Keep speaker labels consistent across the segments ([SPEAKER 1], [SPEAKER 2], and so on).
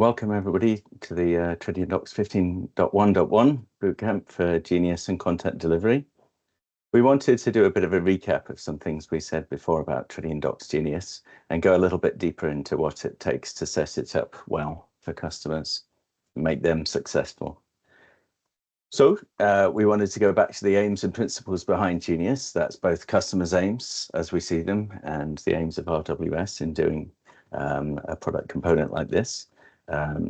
[SPEAKER 1] Welcome everybody to the Tridion Docs 15.1.1 Bootcamp for Genius and Content Delivery. We wanted to do a bit of a recap of some things we said before about Tridion Docs Genius and go a little bit deeper into what it takes to set it up well for customers and make them successful. So we wanted to go back to the aims and principles behind Genius. That's both customers' aims as we see them and the aims of RWS in doing a product component like this.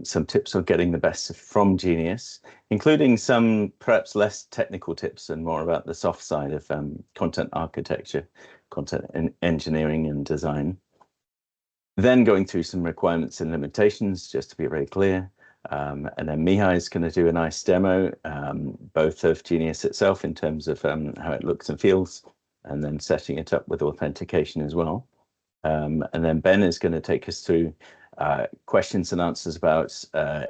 [SPEAKER 1] Some tips on getting the best from Genius, including some perhaps less technical tips and more about the soft side of content architecture, content engineering and design. Then going through some requirements and limitations, just to be very clear. And then Mihai is going to do a nice demo, both of Genius itself in terms of how it looks and feels, and then setting it up with authentication as well. And then Ben is going to take us through questions and answers about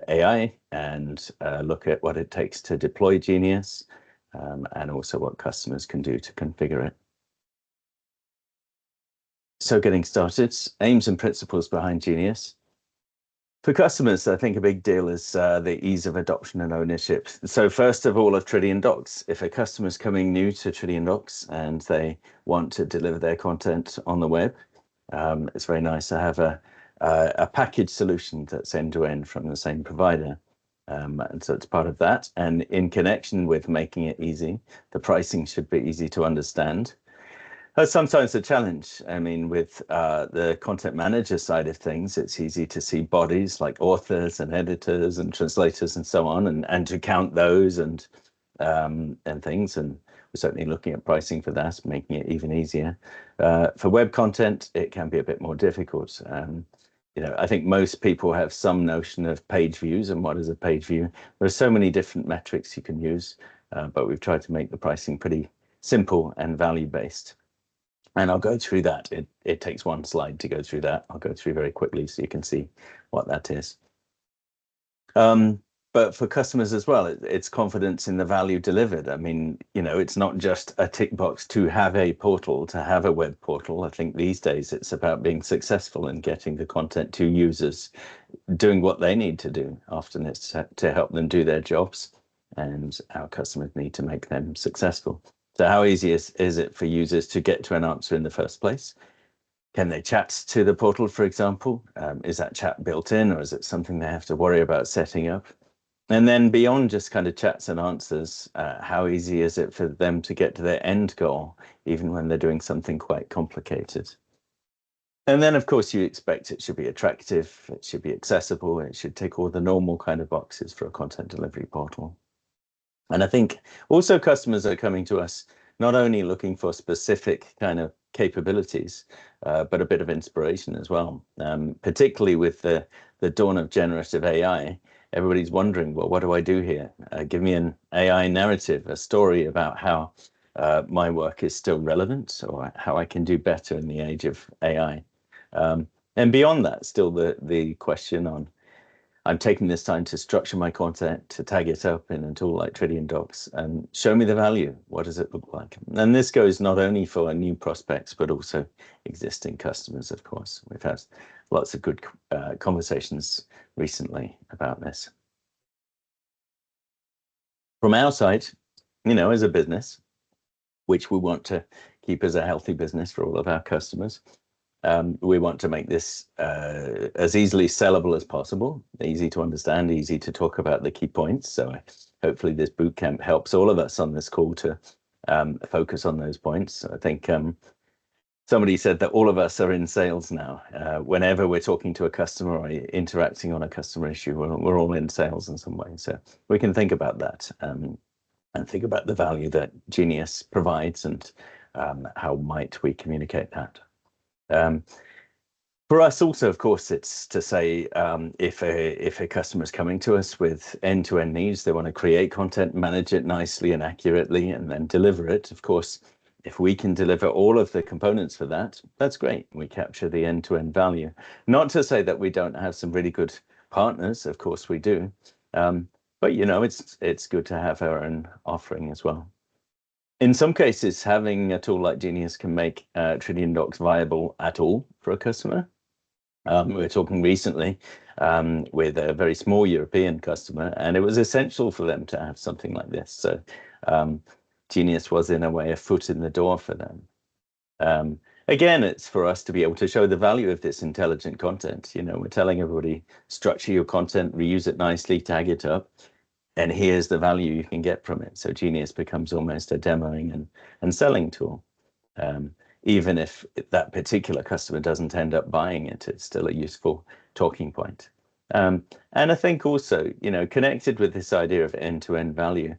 [SPEAKER 1] AI and look at what it takes to deploy Genius and also what customers can do to configure it. So getting started, aims and principles behind Genius. For customers, I think a big deal is the ease of adoption and ownership. So first of all, of Tridion Docs, if a customer is coming new to Tridion Docs and they want to deliver their content on the web, it's very nice to have a package solution that's end-to-end from the same provider. And so it's part of that. And in connection with making it easy, the pricing should be easy to understand. That's sometimes a challenge. I mean, with the content manager side of things, it's easy to see bodies like authors and editors and translators and so on, and to count those and things. And we're certainly looking at pricing for that, making it even easier. For web content, it can be a bit more difficult. You know, I think most people have some notion of page views and what is a page view. There are so many different metrics you can use, but we've tried to make the pricing pretty simple and value-based. And I'll go through that. It takes one slide to go through that. I'll go through very quickly so you can see what that is. But for customers as well, it's confidence in the value delivered. I mean, you know, it's not just a tick box to have a portal, to have a web portal. I think these days it's about being successful and getting the content to users, doing what they need to do. Often it's to help them do their jobs, and our customers need to make them successful. So how easy is it for users to get to an answer in the first place? Can they chat to the portal, for example? Is that chat built in, or is it something they have to worry about setting up? And then beyond just kind of chats and answers, how easy is it for them to get to their end goal, even when they're doing something quite complicated? And then, of course, you expect it should be attractive, it should be accessible, it should tick all the normal kind of boxes for a content delivery portal. And I think also customers are coming to us not only looking for specific kind of capabilities, but a bit of inspiration as well. Particularly with the dawn of generative AI, everybody's wondering, well, what do I do here? Give me an AI narrative, a story about how my work is still relevant or how I can do better in the age of AI. And beyond that, still the question on, I'm taking this time to structure my content, to tag it up in a tool like Tridion Docs and show me the value. What does it look like? And this goes not only for new prospects, but also existing customers, of course. We've had lots of good conversations recently about this. From our side, you know, as a business, which we want to keep as a healthy business for all of our customers, we want to make this as easily sellable as possible, easy to understand, easy to talk about the key points. So hopefully this bootcamp helps all of us on this call to focus on those points. I think somebody said that all of us are in sales now. Whenever we're talking to a customer or interacting on a customer issue, we're all in sales in some way. So we can think about that and think about the value that Genius provides and how might we communicate that. For us also, of course, it's to say if a customer is coming to us with end-to-end needs, they want to create content, manage it nicely and accurately, and then deliver it. Of course, if we can deliver all of the components for that, that's great. We capture the end-to-end value. Not to say that we don't have some really good partners. Of course, we do. But, you know, it's good to have our own offering as well. In some cases, having a tool like Genius can make Tridion Docs viable at all for a customer. We were talking recently with a very small European customer, and it was essential for them to have something like this. So Genius was, in a way, a foot in the door for them. Again, it's for us to be able to show the value of this intelligent content. You know, we're telling everybody, structure your content, reuse it nicely, tag it up, and here's the value you can get from it. So Genius becomes almost a demoing and selling tool. Even if that particular customer doesn't end up buying it, it's still a useful talking point. And I think also, you know, connected with this idea of end-to-end value.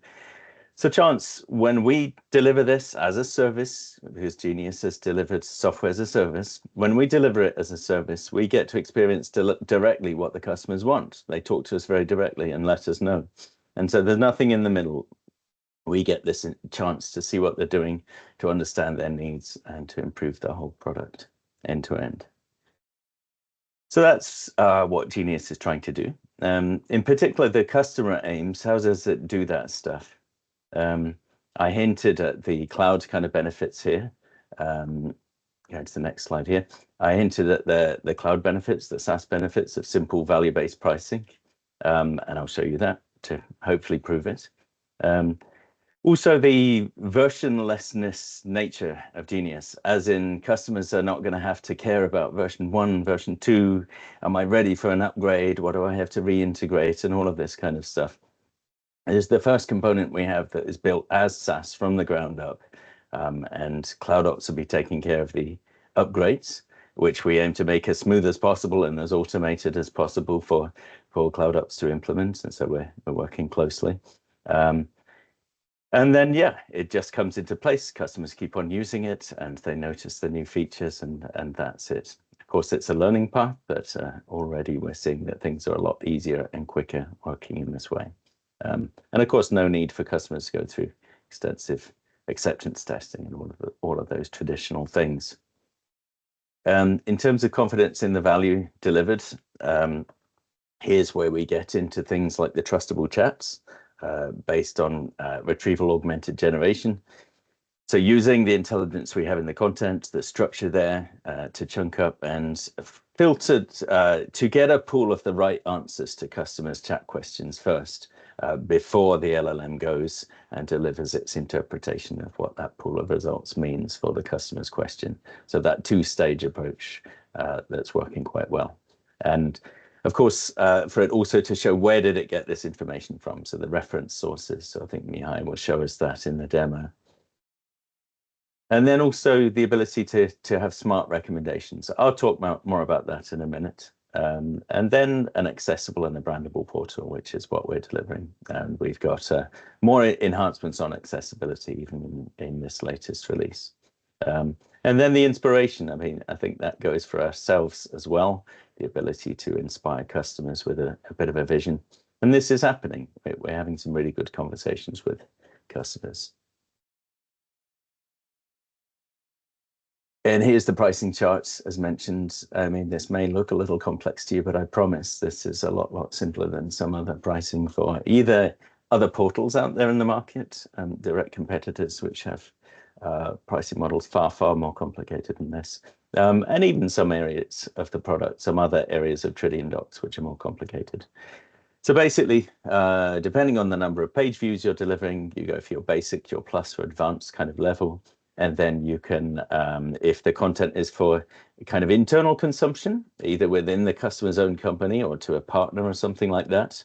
[SPEAKER 1] So Chance, when we deliver this as a service, because Genius has delivered software as a service, when we deliver it as a service, we get to experience directly what the customers want. They talk to us very directly and let us know. And so there's nothing in the middle. We get this chance to see what they're doing, to understand their needs, and to improve the whole product end to end. So that's what Genius is trying to do. In particular, the customer aims, how does it do that stuff? I hinted at the cloud kind of benefits here. Go to the next slide here. I hinted at the cloud benefits, the SaaS benefits of simple value-based pricing, and I'll show you that to hopefully prove it. Also, the versionlessness nature of Genius, as in customers are not going to have to care about version 1, version 2. Am I ready for an upgrade? What do I have to reintegrate? And all of this kind of stuff. It is the first component we have that is built as SaaS from the ground up. And CloudOps will be taking care of the upgrades, which we aim to make as smooth as possible and as automated as possible for CloudOps to implement. And so we're working closely. And then, yeah, it just comes into place. Customers keep on using it and they notice the new features, and that's it. Of course, it's a learning path, but already we're seeing that things are a lot easier and quicker working in this way. And of course, no need for customers to go through extensive acceptance testing and all of those traditional things. In terms of confidence in the value delivered, here's where we get into things like the trustable chats. Based on retrieval augmented generation. So using the intelligence we have in the content, the structure there to chunk up and filtered to get a pool of the right answers to customers' chat questions first, before the LLM goes and delivers its interpretation of what that pool of results means for the customer's question. So that two-stage approach that's working quite well. And of course, for it also to show where did it get this information from, so the reference sources. So I think Mihai will show us that in the demo. And then also the ability to have smart recommendations. I'll talk more about that in a minute. And then an accessible and a brandable portal, which is what we're delivering. And we've got more enhancements on accessibility even in this latest release. And then the inspiration, I mean, I think that goes for ourselves as well, the ability to inspire customers with a bit of a vision. And this is happening. We're having some really good conversations with customers. And here's the pricing charts, as mentioned. I mean, this may look a little complex to you, but I promise this is a lot simpler than some other pricing for either other portals out there in the market, direct competitors, which have pricing models far more complicated than this, and even some areas of the product, some other areas of Tridion Docs, which are more complicated. So basically, depending on the number of page views you're delivering, you go for your basic, your plus, or advanced kind of level, and then you can, if the content is for kind of internal consumption, either within the customer's own company or to a partner or something like that,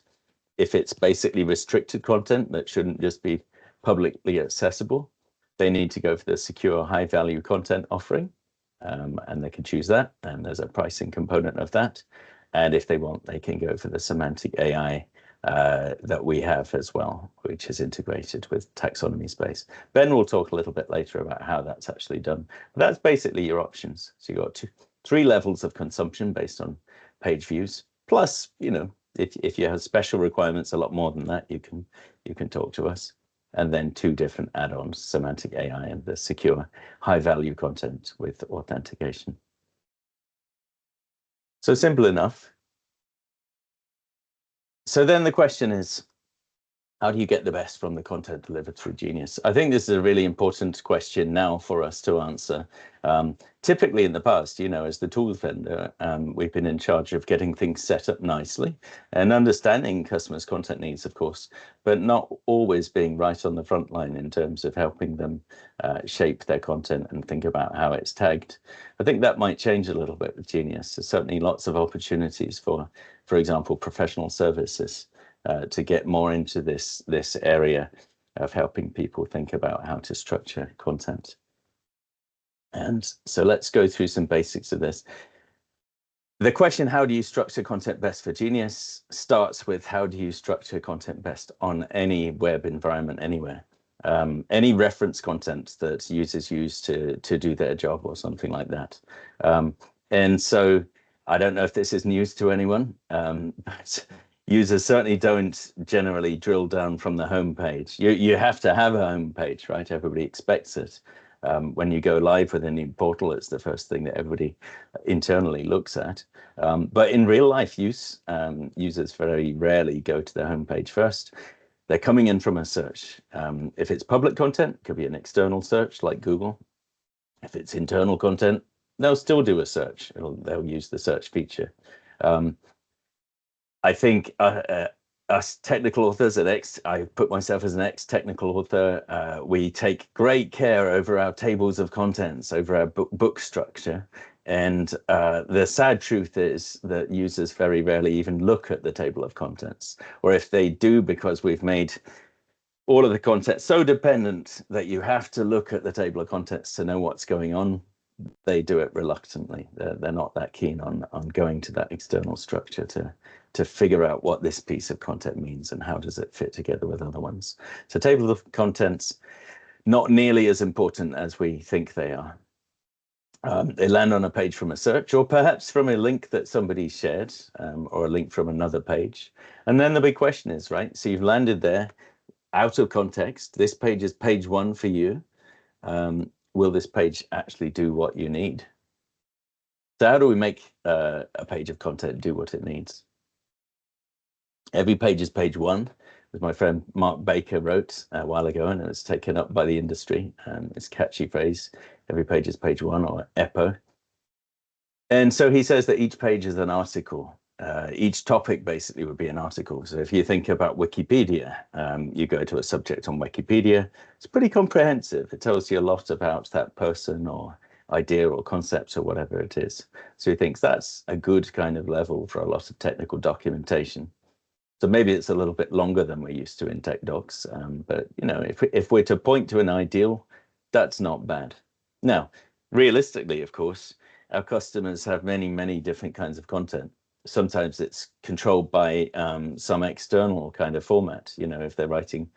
[SPEAKER 1] if it's basically restricted content that shouldn't just be publicly accessible, they need to go for the secure high-value content offering, and they can choose that, and there's a pricing component of that. And if they want, they can go for the semantic AI that we have as well, which is integrated with taxonomy space. Ben will talk a little bit later about how that's actually done. But that's basically your options. So you've got 3 levels of consumption based on page views. Plus, you know, if you have special requirements, a lot more than that, you can talk to us. And then 2 different add-ons, semantic AI and the secure high-value content with authentication. So simple enough. So then the question is, How do you get the best from the content delivered through Genius? I think this is a really important question now for us to answer. Typically in the past, you know, as the tools vendor, we've been in charge of getting things set up nicely and understanding customers' content needs, of course, but not always being right on the front line in terms of helping them shape their content and think about how it's tagged. I think that might change a little bit with Genius. There's certainly lots of opportunities for example, professional services. To get more into this area of helping people think about how to structure content. And so let's go through some basics of this. The question, how do you structure content best for Genius, starts with how do you structure content best on any web environment anywhere. Any reference content that users use to do their job or something like that. And so I don't know if this is news to anyone, but users certainly don't generally drill down from the home page. You have to have a home page, right? Everybody expects it. When you go live with a new portal, it's the first thing that everybody internally looks at. But in real life use, users very rarely go to their home page first. They're coming in from a search. If it's public content, it could be an external search like Google. If it's internal content, they'll still do a search. They'll use the search feature. I think us technical authors I put myself as an ex-technical author, we take great care over our tables of contents, over our book structure. And the sad truth is that users very rarely even look at the table of contents. Or if they do, because we've made all of the content so dependent that you have to look at the table of contents to know what's going on, they do it reluctantly. They're not that keen on going to that external structure to figure out what this piece of content means and how does it fit together with other ones. So table of contents, not nearly as important as we think they are. They land on a page from a search or perhaps from a link that somebody shared or a link from another page. And then the big question is, right, so you've landed there out of context. This page is page 1 for you. Will this page actually do what you need? So how do we make a page of content do what it needs? Every page is page 1, as my friend Mark Baker wrote a while ago, and it's taken up by the industry. It's a catchy phrase. Every page is page 1, or EPO. And so he says that each page is an article. Each topic basically would be an article. So if you think about Wikipedia, you go to a subject on Wikipedia, it's pretty comprehensive. It tells you a lot about that person or idea or concept or whatever it is. So he thinks that's a good kind of level for a lot of technical documentation. So maybe it's a little bit longer than we're used to in tech docs, but you know, if we're to point to an ideal, that's not bad. Now, realistically, of course, our customers have many, many different kinds of content. Sometimes it's controlled by some external kind of format. You know, if they're writing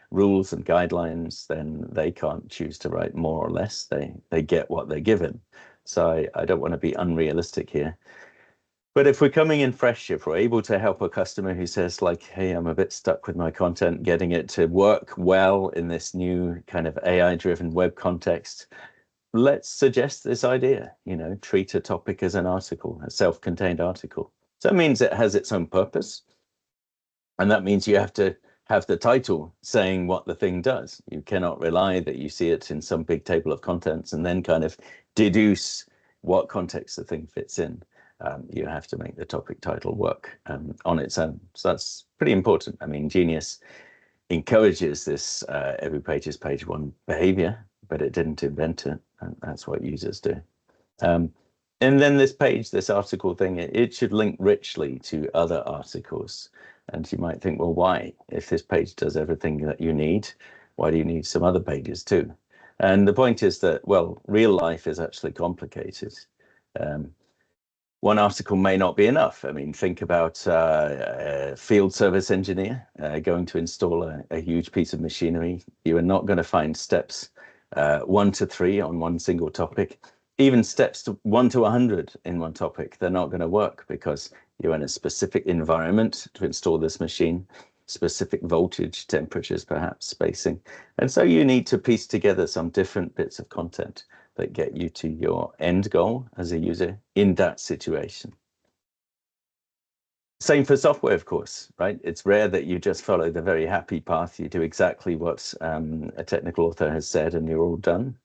[SPEAKER 1] rules and guidelines, then they can't choose to write more or less. They get what they're given. So I don't want to be unrealistic here. But if we're coming in fresh, if we're able to help a customer who says like, hey, I'm a bit stuck with my content, getting it to work well in this new kind of AI-driven web context, let's suggest this idea, you know, treat a topic as an article, a self-contained article. So that means it has its own purpose. And that means you have to have the title saying what the thing does. You cannot rely that you see it in some big table of contents and then kind of deduce what context the thing fits in. You have to make the topic title work on its own. So that's pretty important. I mean, Genius encourages this every page is page 1 behavior, but it didn't invent it. And that's what users do. And then this page, this article thing, it should link richly to other articles. And you might think, well, why? If this page does everything that you need, why do you need some other pages too? And the point is that, well, real life is actually complicated. One article may not be enough. I mean, think about a field service engineer going to install a huge piece of machinery. You are not going to find steps 1 to 3 on one single topic. Even steps to 1 to 100 in one topic, they're not going to work because you're in a specific environment to install this machine, specific voltage, temperatures, perhaps spacing. And so you need to piece together some different bits of content that get you to your end goal as a user in that situation. Same for software, of course, right? It's rare that you just follow the very happy path. You do exactly what a technical author has said and you're all done.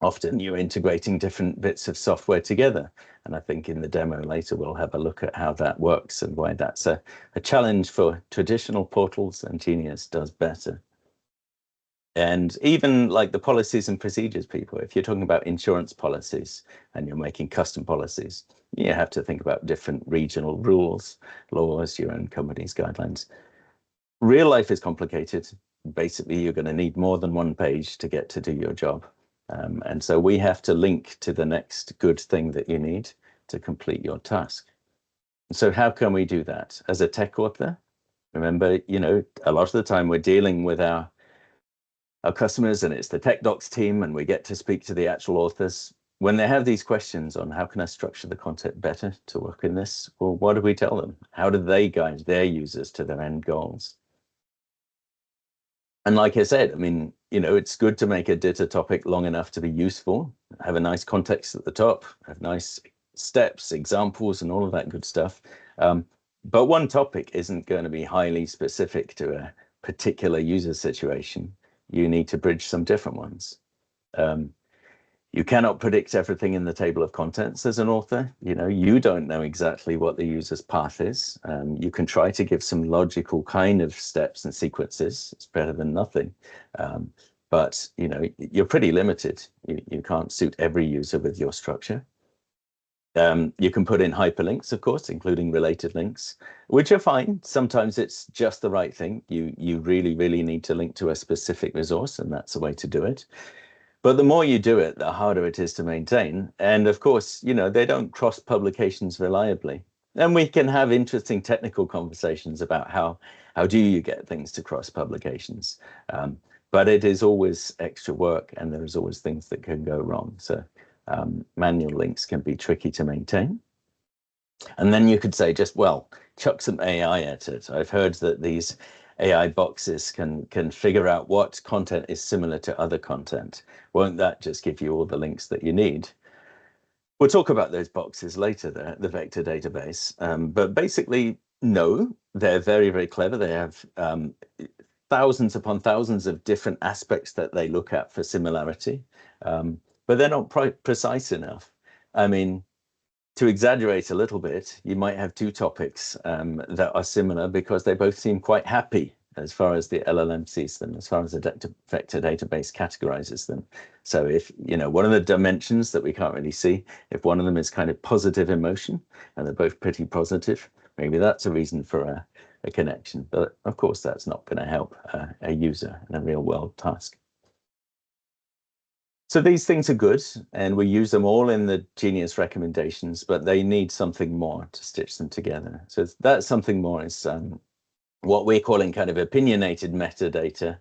[SPEAKER 1] Often you're integrating different bits of software together. And I think in the demo later, we'll have a look at how that works and why that's a challenge for traditional portals, and Genius does better. And even like the policies and procedures people, if you're talking about insurance policies and you're making custom policies, you have to think about different regional rules, laws, your own company's guidelines. Real life is complicated. Basically, you're going to need more than one page to get to do your job. And so we have to link to the next good thing that you need to complete your task. So how can we do that? As a tech author, remember, a lot of the time we're dealing with our customers and it's the tech docs team and we get to speak to the actual authors. When they have these questions on how can I structure the content better to work in this, well, what do we tell them? How do they guide their users to their end goals? And like I said, I mean, it's good to make a data topic long enough to be useful, have a nice context at the top, have nice steps, examples, and all of that good stuff. But one topic isn't going to be highly specific to a particular user situation. You need to bridge some different ones. You cannot predict everything in the table of contents as an author. You don't know exactly what the user's path is. You can try to give some logical kind of steps and sequences. It's better than nothing. But you're pretty limited. You can't suit every user with your structure. You can put in hyperlinks, of course, including related links, which are fine. Sometimes it's just the right thing. You really, really need to link to a specific resource, and that's the way to do it. But the more you do it, the harder it is to maintain. And of course, they don't cross publications reliably. And we can have interesting technical conversations about how do you get things to cross publications. But it is always extra work and there's always things that can go wrong. So manual links can be tricky to maintain. And then you could say chuck some AI at it. I've heard that these AI boxes can figure out what content is similar to other content. Won't that just give you all the links that you need? We'll talk about those boxes later, the vector database. But basically, no, they're very, very clever. They have thousands upon thousands of different aspects that they look at for similarity, but they're not precise enough. I mean, to exaggerate a little bit, you might have two topics that are similar because they both seem quite happy as far as the LLM sees them, as far as the vector database categorizes them. So if, one of the dimensions that we can't really see, if one of them is kind of positive emotion and they're both pretty positive, maybe that's a reason for a connection. But of course, that's not going to help a user in a real world task. So these things are good, and we use them all in the Genius recommendations, but they need something more to stitch them together. So that something more is what we're calling kind of opinionated metadata.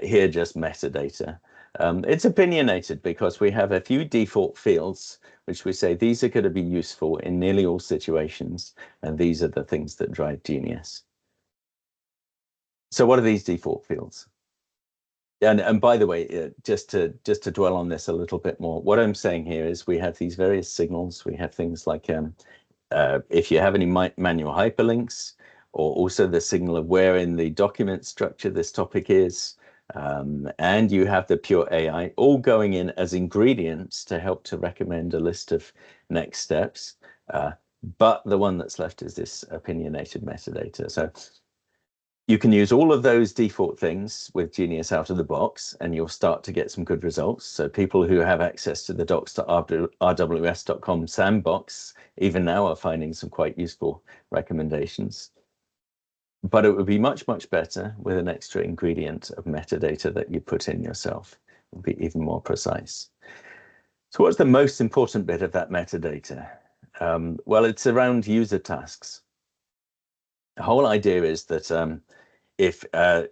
[SPEAKER 1] Here, just metadata. It's opinionated because we have a few default fields, which we say these are going to be useful in nearly all situations, and these are the things that drive Genius. So what are these default fields? And by the way, just to dwell on this a little bit more, what I'm saying here is we have these various signals. We have things like if you have any manual hyperlinks, or also the signal of where in the document structure this topic is, and you have the pure AI all going in as ingredients to help to recommend a list of next steps. But the one that's left is this opinionated metadata. So you can use all of those default things with Genius out of the box, and you'll start to get some good results. So people who have access to the docs.rws.com sandbox, even now, are finding some quite useful recommendations. But it would be much, much better with an extra ingredient of metadata that you put in yourself. It would be even more precise. So what's the most important bit of that metadata? Well, it's around user tasks. The whole idea is that if a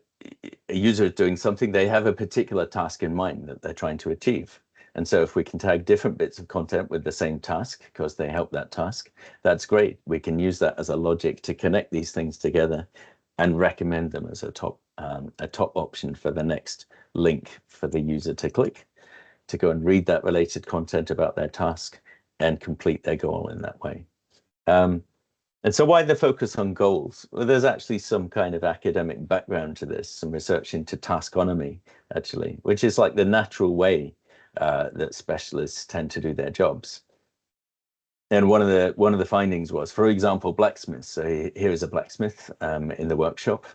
[SPEAKER 1] user is doing something, they have a particular task in mind that they're trying to achieve. And so if we can tag different bits of content with the same task because they help that task, that's great. We can use that as a logic to connect these things together and recommend them as a top option for the next link for the user to click, to go and read that related content about their task and complete their goal in that way. And so why the focus on goals? Well, there's actually some kind of academic background to this, some research into taskonomy, actually, which is like the natural way that specialists tend to do their jobs. And one of the findings was, for example, blacksmiths. So here is a blacksmith in the workshop.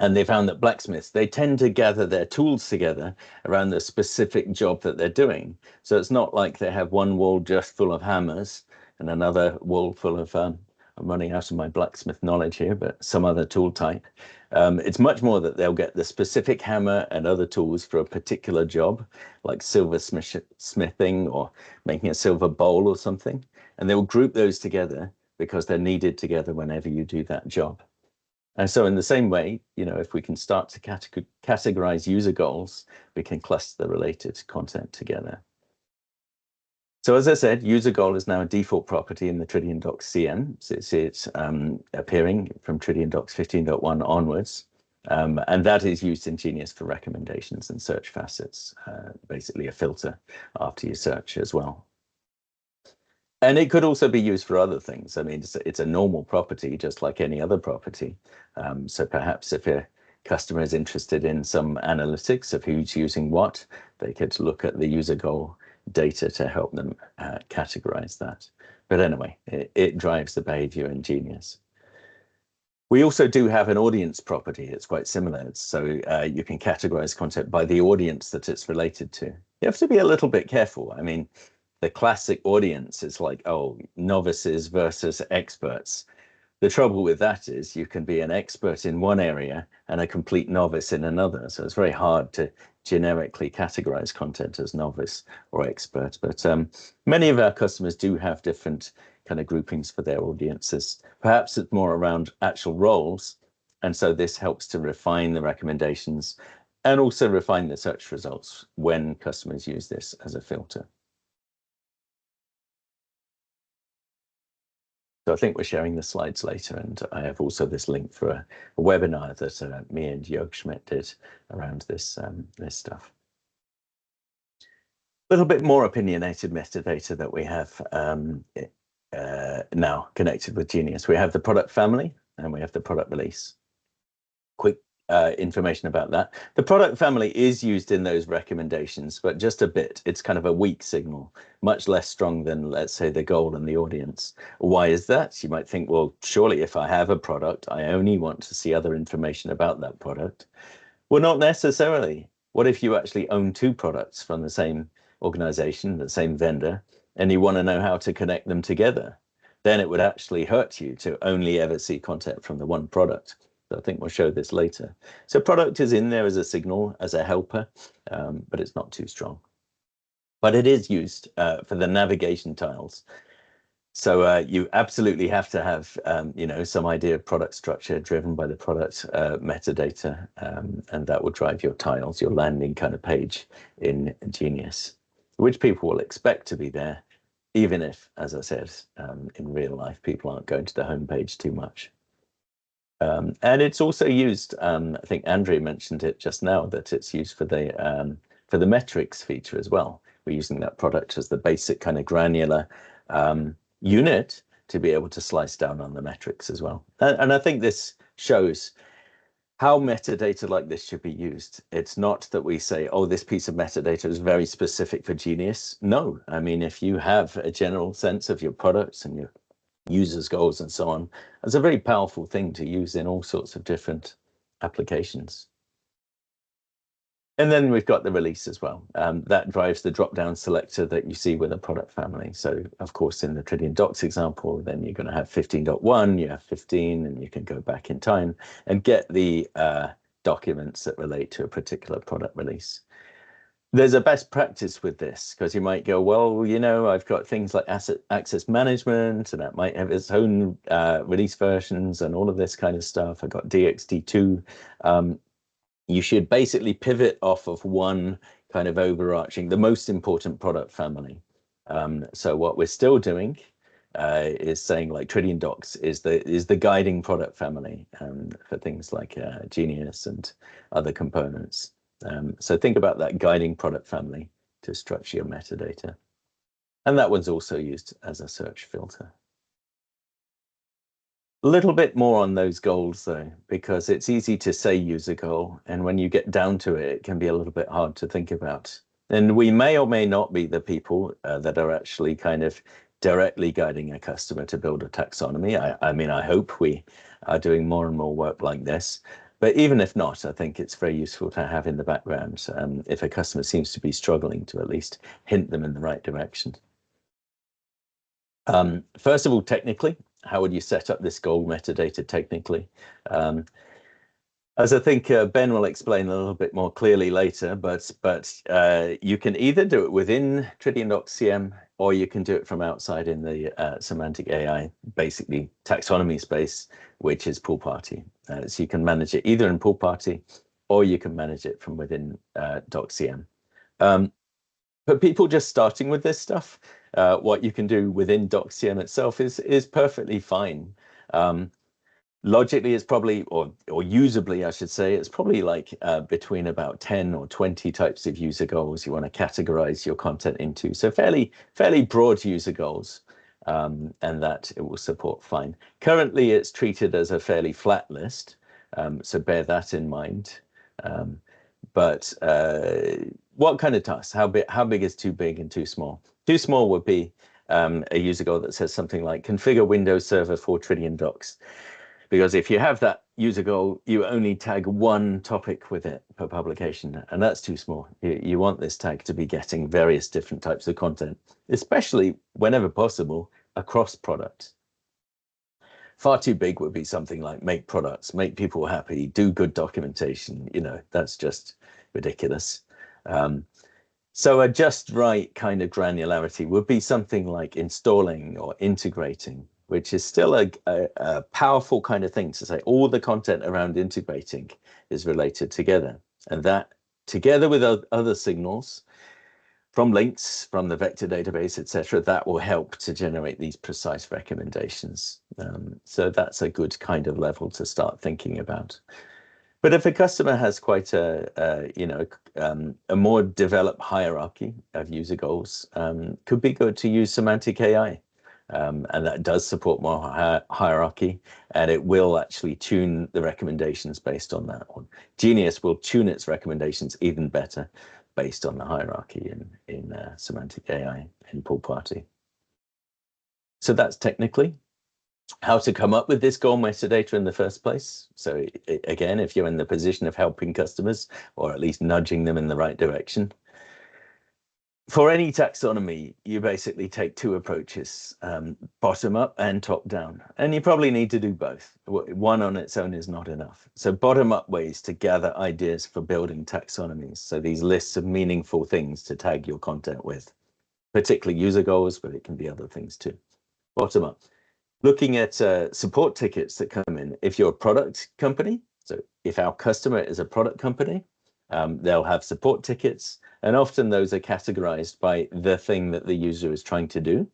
[SPEAKER 1] And they found that blacksmiths, they tend to gather their tools together around the specific job that they're doing. So it's not like they have one wall just full of hammers and another wall full of, I'm running out of my blacksmith knowledge here, but some other tool type. It's much more that they'll get the specific hammer and other tools for a particular job, like silversmithing or making a silver bowl or something. And they'll group those together because they're needed together whenever you do that job. And so in the same way, you know, if we can start to categorize user goals, we can cluster the related content together. So as I said, user goal is now a default property in the Tridion Docs CM. So it's appearing from Tridion Docs 15.1 onwards. And that is used in Genius for recommendations and search facets, basically a filter after you search as well. And it could also be used for other things. I mean, it's a normal property, just like any other property. So perhaps if a customer is interested in some analytics of who's using what, they could look at the user goal data to help them categorize that. But anyway, it drives the behavior in Genius. We also do have an audience property. It's quite similar. So you can categorize content by the audience that it's related to. You have to be a little bit careful. I mean, the classic audience is like, oh, novices versus experts. The trouble with that is you can be an expert in one area and a complete novice in another. So it's very hard to generically categorize content as novice or expert. But many of our customers do have different kind of groupings for their audiences. Perhaps it's more around actual roles. And so this helps to refine the recommendations and also refine the search results when customers use this as a filter. So I think we're sharing the slides later, and I have also this link for a webinar that me and Jörg Schmidt did around this stuff. A little bit more opinionated metadata that we have now connected with Genius. We have the product family and we have the product release. Quick information about that. The product family is used in those recommendations, but just a bit. It's kind of a weak signal, much less strong than, let's say, the goal and the audience. Why is that? You might think, well, surely if I have a product, I only want to see other information about that product. Well, not necessarily. What if you actually own two products from the same organization, the same vendor, and you want to know how to connect them together? Then it would actually hurt you to only ever see content from the one product. I think we'll show this later. So product is in there as a signal, as a helper, but it's not too strong. But it is used for the navigation tiles. So you absolutely have to have, you know, some idea of product structure driven by the product metadata, and that will drive your tiles, your landing kind of page in Genius, which people will expect to be there, even if, as I said, in real life, people aren't going to the homepage too much. And it's also used, I think Andrea mentioned it just now, that it's used for the metrics feature as well. We're using that product as the basic kind of granular unit to be able to slice down on the metrics as well. And I think this shows how metadata like this should be used. It's not that we say, oh, this piece of metadata is very specific for Genius. No, I mean, if you have a general sense of your products and your users' goals and so on, it's a very powerful thing to use in all sorts of different applications. And then we've got the release as well. That drives the drop-down selector that you see with a product family. So of course, in the Tridion Docs example, then you're going to have 15.1, you have 15, and you can go back in time and get the documents that relate to a particular product release. There's a best practice with this, because you might go, well, you know, I've got things like asset access management, and that might have its own release versions and all of this kind of stuff. I've got DXD2. You should basically pivot off of one kind of overarching, the most important product family. So what we're still doing is saying, like, Tridion Docs is the guiding product family for things like Genius and other components. So think about that guiding product family to structure your metadata. And that one's also used as a search filter. A little bit more on those goals though, because it's easy to say user goal, and when you get down to it, it can be a little bit hard to think about. And we may or may not be the people that are actually kind of directly guiding a customer to build a taxonomy. I mean, I hope we are doing more and more work like this. But even if not, I think it's very useful to have in the background if a customer seems to be struggling, to at least hint them in the right direction. First of all, technically, how would you set up this goal metadata technically? As I think Ben will explain a little bit more clearly later, but you can either do it within Tridion Docs CM, or you can do it from outside in the semantic AI, basically taxonomy space, which is Pool Party. So you can manage it either in Pool Party, or you can manage it from within Docs CM. But people just starting with this stuff, what you can do within Docs CM itself is perfectly fine. Logically, it's probably, or usably, I should say, it's probably like between about 10 or 20 types of user goals you want to categorize your content into. So fairly broad user goals, and that it will support fine. Currently, it's treated as a fairly flat list, so bear that in mind. But what kind of tasks? How big is too big and too small? Too small would be a user goal that says something like configure Windows Server for Tridion Docs. Because if you have that user goal, you only tag one topic with it per publication, and that's too small. You want this tag to be getting various different types of content, especially whenever possible across products. Far too big would be something like make products, make people happy, do good documentation. You know, that's just ridiculous. So a just right kind of granularity would be something like installing or integrating, which is still a powerful kind of thing to say all the content around integrating is related together. And that together with other signals from links, from the vector database, etc., that will help to generate these precise recommendations. So that's a good kind of level to start thinking about. But if a customer has quite a more developed hierarchy of user goals, could be good to use semantic AI. And that does support more hierarchy, and it will actually tune the recommendations based on that one. Genius will tune its recommendations even better based on the hierarchy in semantic AI in Pool Party. So that's technically how to come up with this goal metadata in the first place. So again, if you're in the position of helping customers or at least nudging them in the right direction, for any taxonomy, you basically take two approaches, bottom up and top down. And you probably need to do both. One on its own is not enough. So bottom up ways to gather ideas for building taxonomies. So these lists of meaningful things to tag your content with, particularly user goals, but it can be other things too. Bottom up. Looking at support tickets that come in. If you're a product company, so if our customer is a product company, they'll have support tickets, and often those are categorized by the thing that the user is trying to do.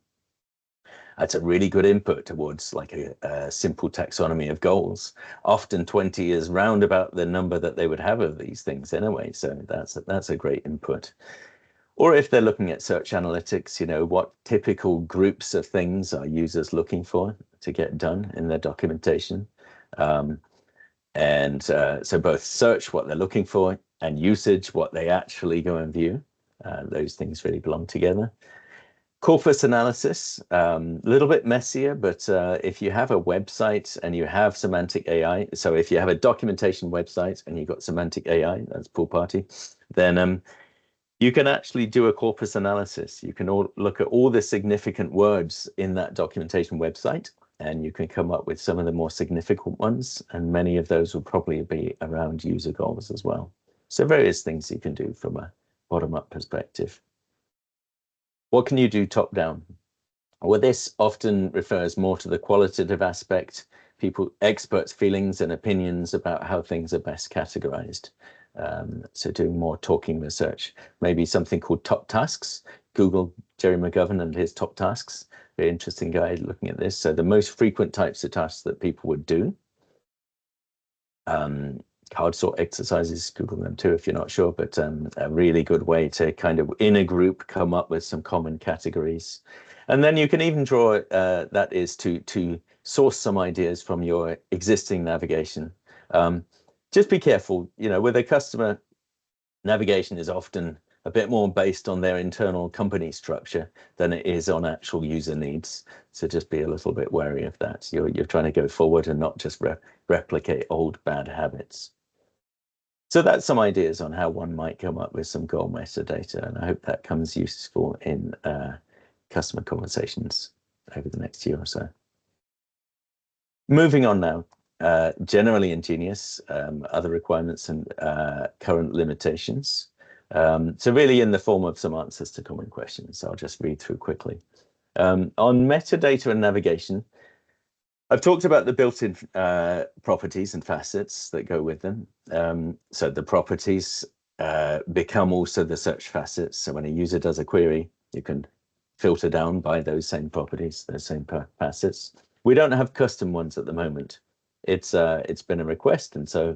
[SPEAKER 1] That's a really good input towards like a simple taxonomy of goals. Often 20 is round about the number that they would have of these things anyway, so that's a great input. Or if they're looking at search analytics, you know, what typical groups of things are users looking for to get done in their documentation? So both search, what they're looking for, and usage, what they actually go and view. Those things really belong together. Corpus analysis, a little bit messier, but if you have a website and you have semantic AI, so if you have a documentation website and you've got semantic AI, that's Pool Party, then you can actually do a corpus analysis. You can look at all the significant words in that documentation website, and you can come up with some of the more significant ones, and many of those will probably be around user goals as well. So various things you can do from a bottom-up perspective. What can you do top-down? Well, this often refers more to the qualitative aspect, experts' feelings and opinions about how things are best categorized. So doing more talking research, maybe something called top tasks. Google Jerry McGovern and his top tasks. Very interesting guy looking at this. So the most frequent types of tasks that people would do. Card sort exercises, Google them too if you're not sure, but a really good way to kind of in a group come up with some common categories. And then you can even draw that is to source some ideas from your existing navigation. Just be careful, with a customer, navigation is often a bit more based on their internal company structure than it is on actual user needs. So just be a little bit wary of that. You're trying to go forward and not just replicate old bad habits. So that's some ideas on how one might come up with some goal metadata, and I hope that comes useful in customer conversations over the next year or so. Moving on now, generally in Genius, other requirements and current limitations. So really in the form of some answers to common questions. I'll just read through quickly. On metadata and navigation, I've talked about the built-in properties and facets that go with them. So the properties become also the search facets. So when a user does a query, you can filter down by those same properties, those same facets. We don't have custom ones at the moment. It's been a request, and so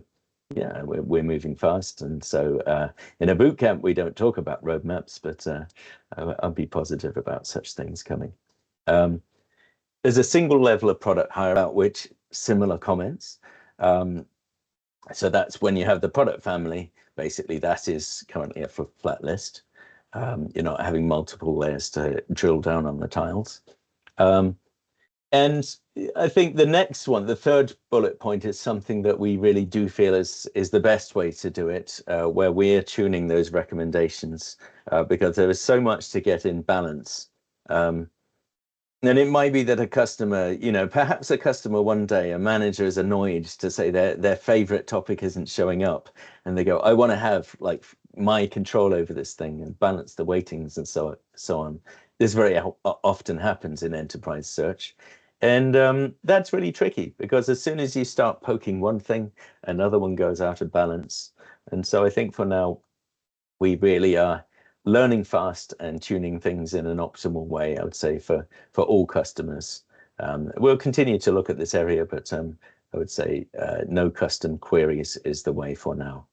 [SPEAKER 1] yeah, we're moving fast. And so in a bootcamp, we don't talk about roadmaps, but I'll be positive about such things coming. There's a single level of product hierarchy about which similar comments. So that's when you have the product family, basically that is currently a flat list. You're not having multiple layers to drill down on the tiles. And I think the next one, the third bullet point, is something that we really do feel is the best way to do it, where we're tuning those recommendations, because there is so much to get in balance. And it might be that a customer, perhaps a customer one day, a manager is annoyed to say their favorite topic isn't showing up, and they go, I want to have like my control over this thing and balance the weightings and so on. This very often happens in enterprise search. And that's really tricky, because as soon as you start poking one thing, another one goes out of balance. And so I think for now, we really are learning fast and tuning things in an optimal way, I would say, for all customers. We'll continue to look at this area, but I would say no custom queries is the way for now.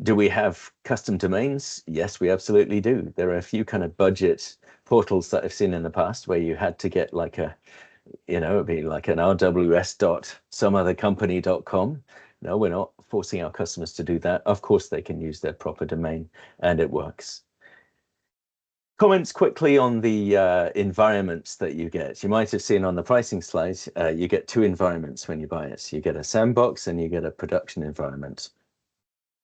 [SPEAKER 1] Do we have custom domains? Yes, we absolutely do. There are a few kind of budget portals that I've seen in the past where you had to get like it'd be like an rws.someothercompany.com. No, we're not forcing our customers to do that. Of course, they can use their proper domain, and it works. Comments quickly on the environments that you get. You might have seen on the pricing slide, you get two environments when you buy it. You get a sandbox and you get a production environment.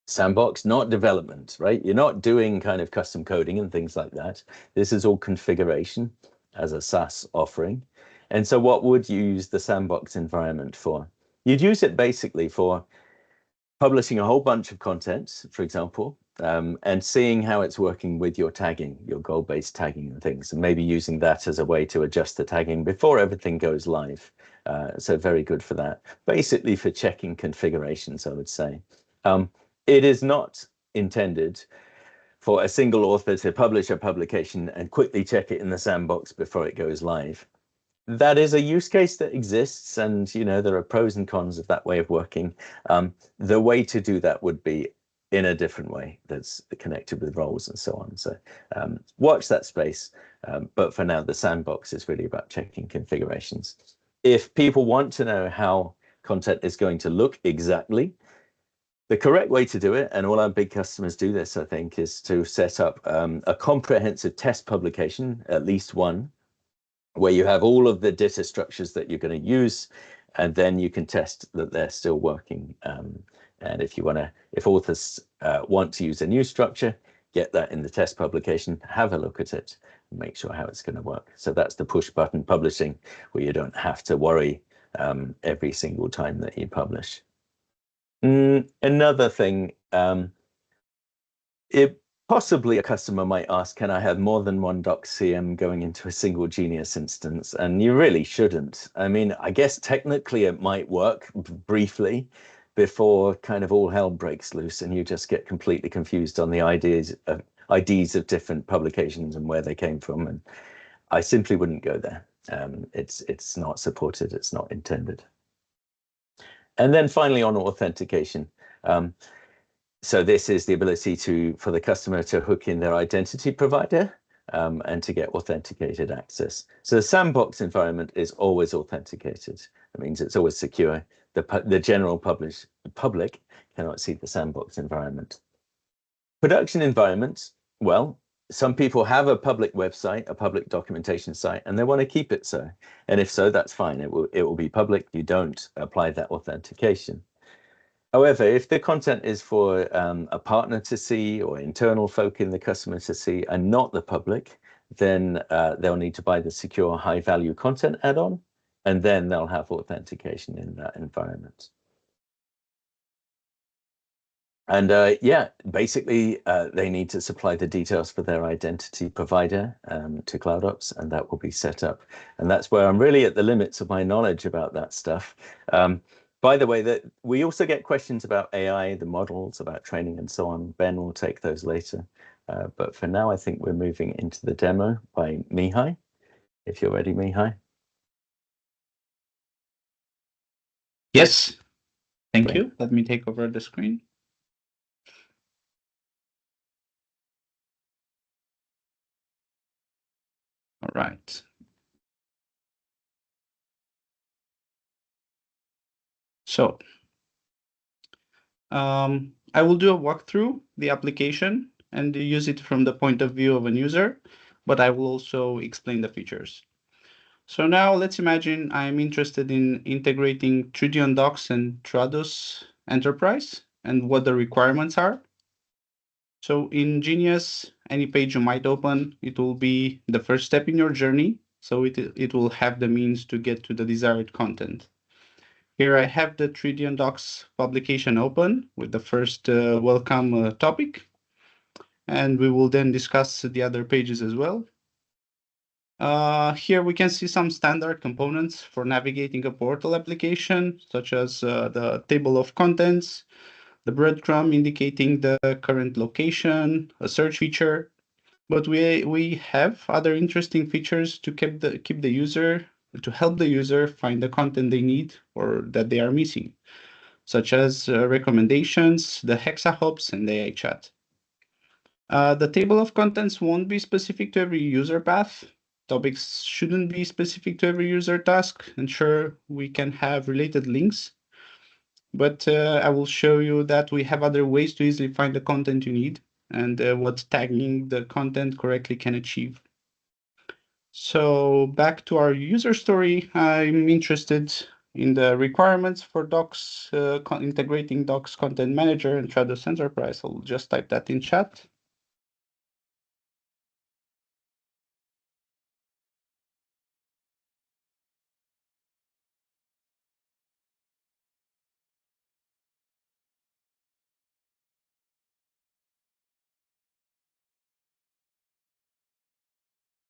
[SPEAKER 1] Sandbox, not development, right? You're not doing kind of custom coding and things like that. This is all configuration as a SaaS offering. And so what would you use the sandbox environment for? You'd use it basically for publishing a whole bunch of content, for example, and seeing how it's working with your tagging, your goal-based tagging and things, and maybe using that as a way to adjust the tagging before everything goes live. So very good for that. Basically for checking configurations, I would say. It is not intended for a single author to publish a publication and quickly check it in the sandbox before it goes live. That is a use case that exists, and there are pros and cons of that way of working. The way to do that would be in a different way that's connected with roles and so on. So watch that space. But for now, the sandbox is really about checking configurations. If people want to know how content is going to look exactly, the correct way to do it, and all our big customers do this, I think, is to set up a comprehensive test publication, at least one, where you have all of the data structures that you're going to use, and then you can test that they're still working. And if authors want to use a new structure, get that in the test publication, have a look at it, and make sure how it's going to work. So that's the push button publishing, where you don't have to worry every single time that you publish. Another thing, possibly a customer might ask, can I have more than one Docs CM going into a single Genius instance? And you really shouldn't. I mean, I guess technically it might work briefly before kind of all hell breaks loose and you just get completely confused on the IDs of different publications and where they came from. And I simply wouldn't go there. It's not supported. It's not intended. And then finally on authentication. So this is the ability for the customer to hook in their identity provider and to get authenticated access. So the sandbox environment is always authenticated. That means it's always secure. The general public cannot see the sandbox environment. Production environments, well, some people have a public website, a public documentation site, and they want to keep it so. And if so, that's fine. It will be public. You don't apply that authentication. However, if the content is for a partner to see or internal folk in the customer to see and not the public, then they'll need to buy the secure high value content add-on, and then they'll have authentication in that environment. And yeah, basically, they need to supply the details for their identity provider to CloudOps, and that will be set up. And that's where I'm really at the limits of my knowledge about that stuff. By the way, that we also get questions about AI, the models, about training and so on. Ben will take those later. But for now, I think we're moving into the demo by Mihai. If you're ready, Mihai.
[SPEAKER 2] Yes, thank you. Let me take over the screen. All right. So I will do a walkthrough the application and use it from the point of view of a user, but I will also explain the features. So now let's imagine I'm interested in integrating Tridion Docs and Trados Enterprise and what the requirements are. So in Genius, any page you might open, it will be the first step in your journey. So it will have the means to get to the desired content. Here I have the Tridion Docs publication open with the first welcome topic. And we will then discuss the other pages as well. Here we can see some standard components for navigating a portal application, such as the table of contents, the breadcrumb indicating the current location, a search feature. But we have other interesting features to keep the user, to help the user find the content they need or that they are missing, such as recommendations, the hexahopes, and the AI chat. The table of contents won't be specific to every user path. Topics shouldn't be specific to every user task. And sure, we can have related links, but I will show you that we have other ways to easily find the content you need and what tagging the content correctly can achieve. So back to our user story, I'm interested in the requirements for Docs, integrating Docs Content Manager and Trados Enterprise. I'll just type that in chat.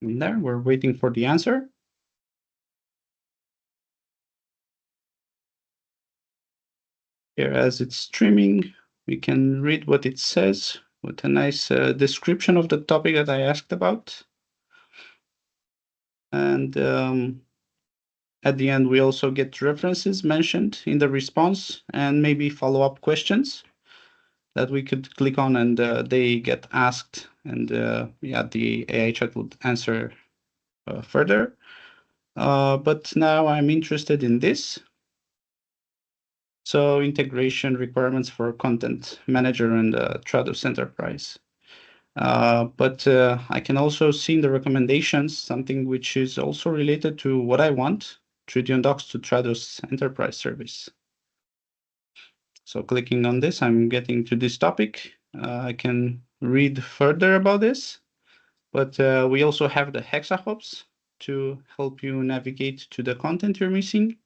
[SPEAKER 2] In there, we're waiting for the answer. Here, as it's streaming, we can read what it says with a nice description of the topic that I asked about. And at the end, we also get references mentioned in the response and maybe follow-up questions that we could click on and they get asked. And yeah, the AI chat would answer further. But now I'm interested in this. So integration requirements for Content Manager and Trados Enterprise. But I can also see in the recommendations something which is also related to what I want, Tridion Docs to Trados Enterprise service. So clicking on this, I'm getting to this topic. I can read further about this, but we also have the hexahopes to help you navigate to the content you're missing.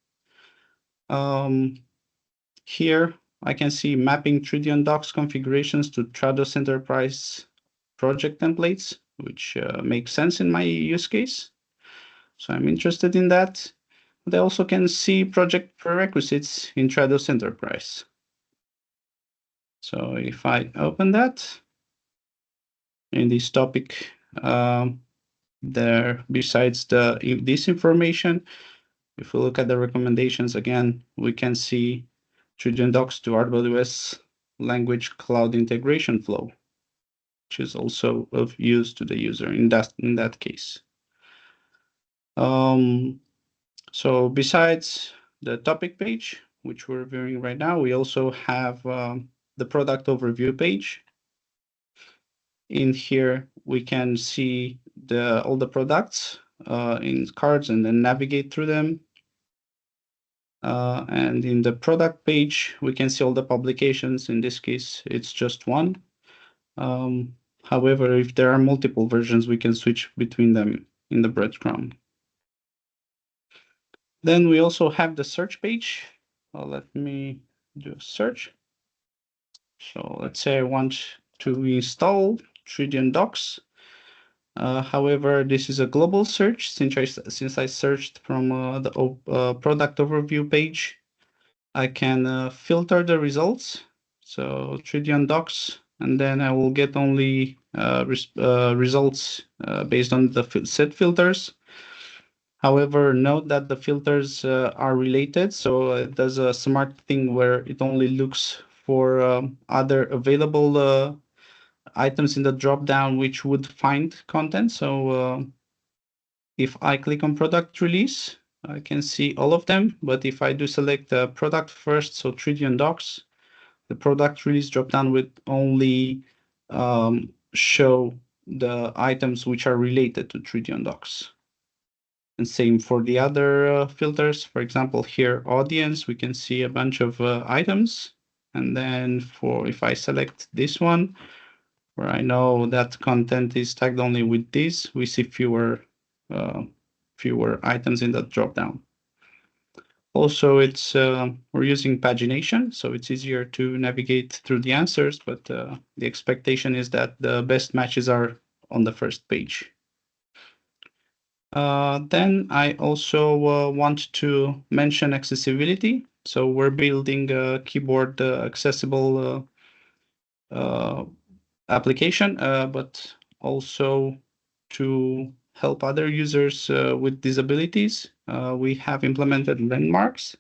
[SPEAKER 2] Here, I can see mapping Tridion Docs configurations to Trados Enterprise project templates, which makes sense in my use case. So I'm interested in that. But I also can see project prerequisites in Trados Enterprise. So if I open that, in this topic, there, besides this information, if we look at the recommendations again, we can see Tridion Docs to AWS language cloud integration flow. which is also of use to the user in that case. So besides the topic page, which we're viewing right now, we also have the product overview page. In here, we can see all the products in cards and then navigate through them. And in the product page, we can see all the publications. In this case, it's just one. However, if there are multiple versions, we can switch between them in the breadcrumb. Then we also have the search page. Let me do a search. So let's say I want to install Tridion Docs. However, this is a global search since I searched from the product overview page. I can filter the results. So Tridion Docs, and then I will get only results based on the set filters. However, note that the filters are related, so it does a smart thing where it only looks for other available items in the drop-down which would find content. So if I click on product release, I can see all of them. But if I do select the product first, so Tridion Docs, the product release drop-down would only show the items which are related to Tridion Docs. And same for the other filters. For example, here, audience, we can see a bunch of items. And then if I select this one, where I know that content is tagged only with this, we see fewer items in that dropdown. Also, we're using pagination, so it's easier to navigate through the answers, but the expectation is that the best matches are on the first page. Then I also want to mention accessibility. So we're building a keyboard accessible application, but also to help other users with disabilities. We have implemented landmarks.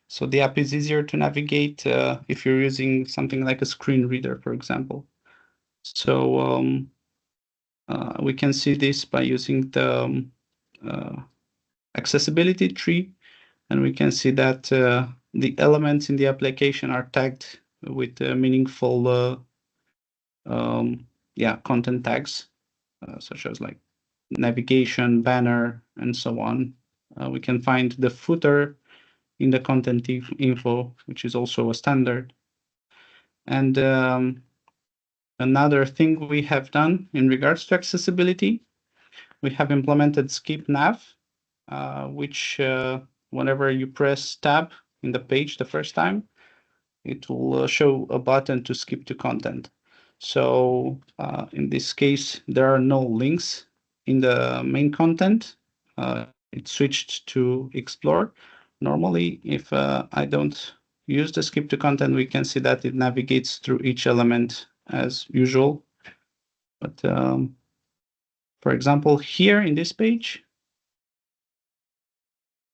[SPEAKER 2] So the app is easier to navigate if you're using something like a screen reader, for example. So we can see this by using the accessibility tree, and we can see that the elements in the application are tagged with meaningful content tags, such as like navigation, banner, and so on. We can find the footer in the content info, which is also a standard. And another thing we have done in regards to accessibility, we have implemented skip nav, which whenever you press tab in the page the first time, it will show a button to skip to content. So in this case, there are no links in the main content. It switched to explore. Normally, if I don't use the skip to content, we can see that it navigates through each element as usual. But for example, here in this page,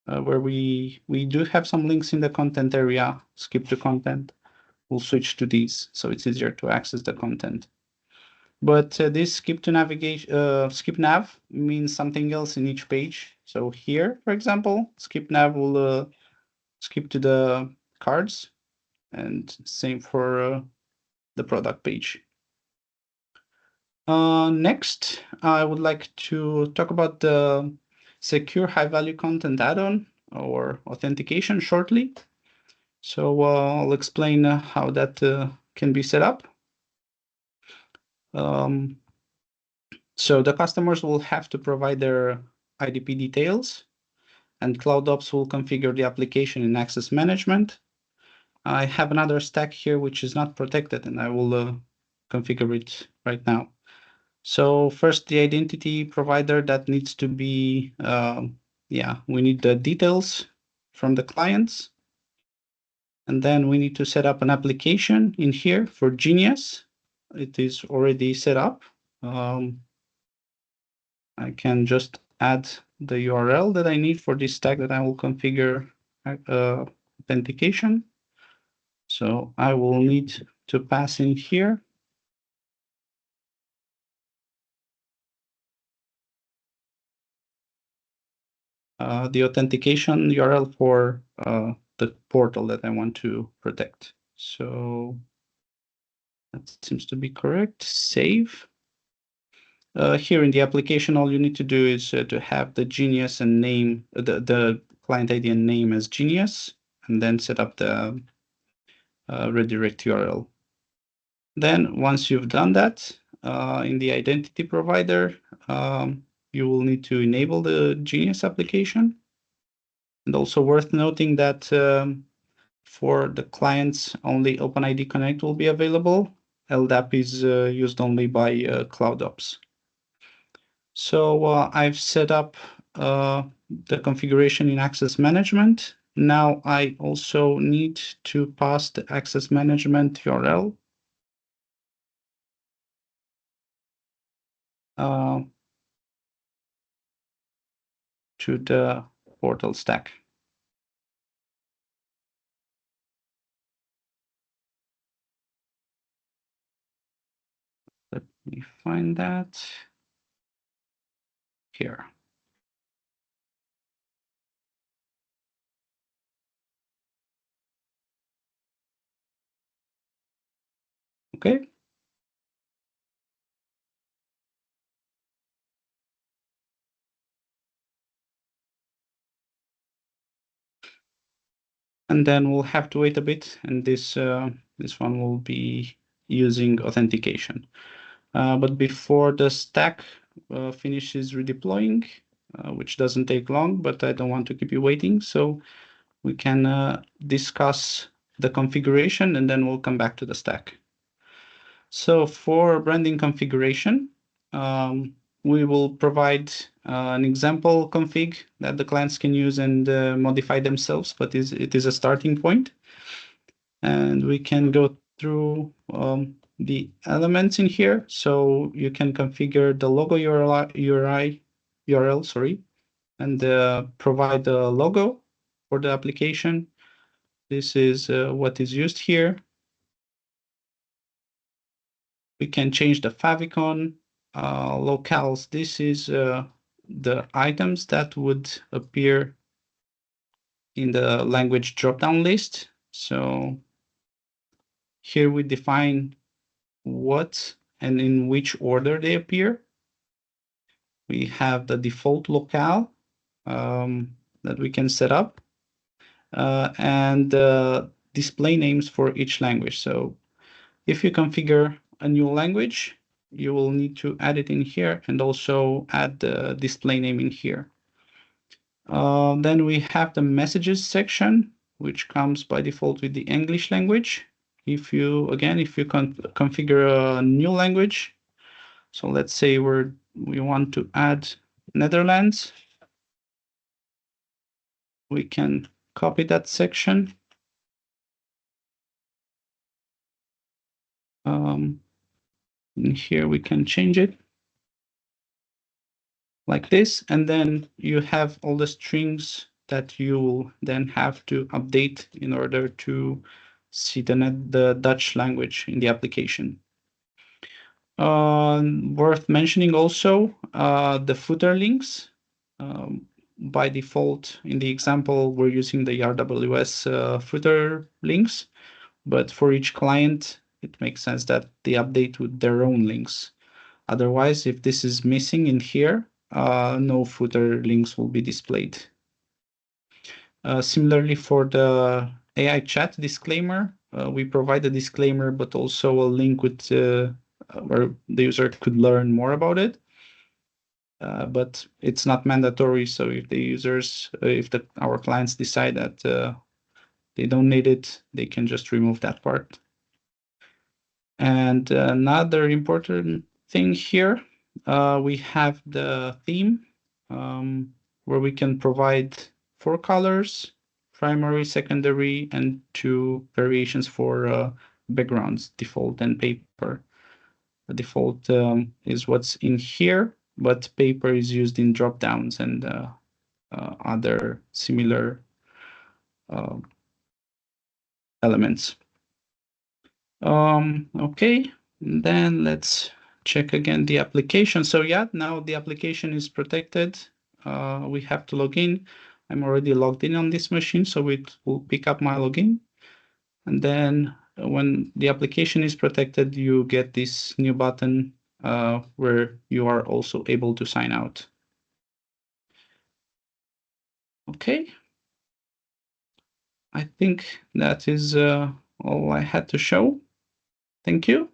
[SPEAKER 2] where we do have some links in the content area, skip to content, we'll switch to these, so it's easier to access the content. But this skip nav means something else in each page. So here, for example, skip nav will skip to the cards, and same for the product page. Next, I would like to talk about the secure high-value content add-on or authentication shortly. So I'll explain how that can be set up. So the customers will have to provide their IDP details, and CloudOps will configure the application in access management. I have another stack here which is not protected, and I will configure it right now. So first, the identity provider that needs to be, we need the details from the clients. And then we need to set up an application in here for Genius. It is already set up. I can just add the URL that I need for this tag that I will configure authentication. So I will need to pass in here the authentication URL for the portal that I want to protect. So that seems to be correct. Save. Here in the application, all you need to do is to have the Genius and name, the client ID and name as Genius, and then set up the redirect URL. Then once you've done that, in the identity provider, you will need to enable the Genius application. And also worth noting that for the clients, only OpenID Connect will be available. LDAP is used only by CloudOps. So I've set up the configuration in access management. Now I also need to pass the access management URL to the portal stack. Let me find that here. Okay. And then we'll have to wait a bit, and this one will be using authentication. But before the stack finishes redeploying, which doesn't take long, but I don't want to keep you waiting, so we can discuss the configuration and then we'll come back to the stack. So for branding configuration, we will provide an example config that the clients can use and modify themselves, but it is a starting point. And we can go through the elements in here. So you can configure the logo URL, sorry, and provide the logo for the application. This is what is used here. We can change the favicon, locales. This is the items that would appear in the language dropdown list. So here we define what and in which order they appear. We have the default locale that we can set up and display names for each language. So if you configure a new language, you will need to add it in here and also add the display name in here. Then we have the messages section, which comes by default with the English language. If you configure a new language, so let's say we want to add Netherlands, we can copy that section. In here we can change it like this, and then you have all the strings that you will then have to update in order to see the Dutch language in the application. Worth mentioning also the footer links. By default, in the example, we're using the RWS footer links, but for each client, it makes sense that they update with their own links. Otherwise, if this is missing in here, no footer links will be displayed. Similarly, for the AI chat disclaimer, we provide a disclaimer, but also a link with where the user could learn more about it. But it's not mandatory. So if the users, our clients decide that they don't need it, they can just remove that part. And another important thing here, we have the theme where we can provide 4 colors, primary, secondary, and 2 variations for backgrounds, default and paper. The default is what's in here, but paper is used in dropdowns and other similar elements. Okay, then let's check again the application. So yeah, now the application is protected. we have to log in. I'm already logged in on this machine, so it will pick up my login. And then when the application is protected, you get this new button where you are also able to sign out. Okay. I think that is all I had to show. Thank you.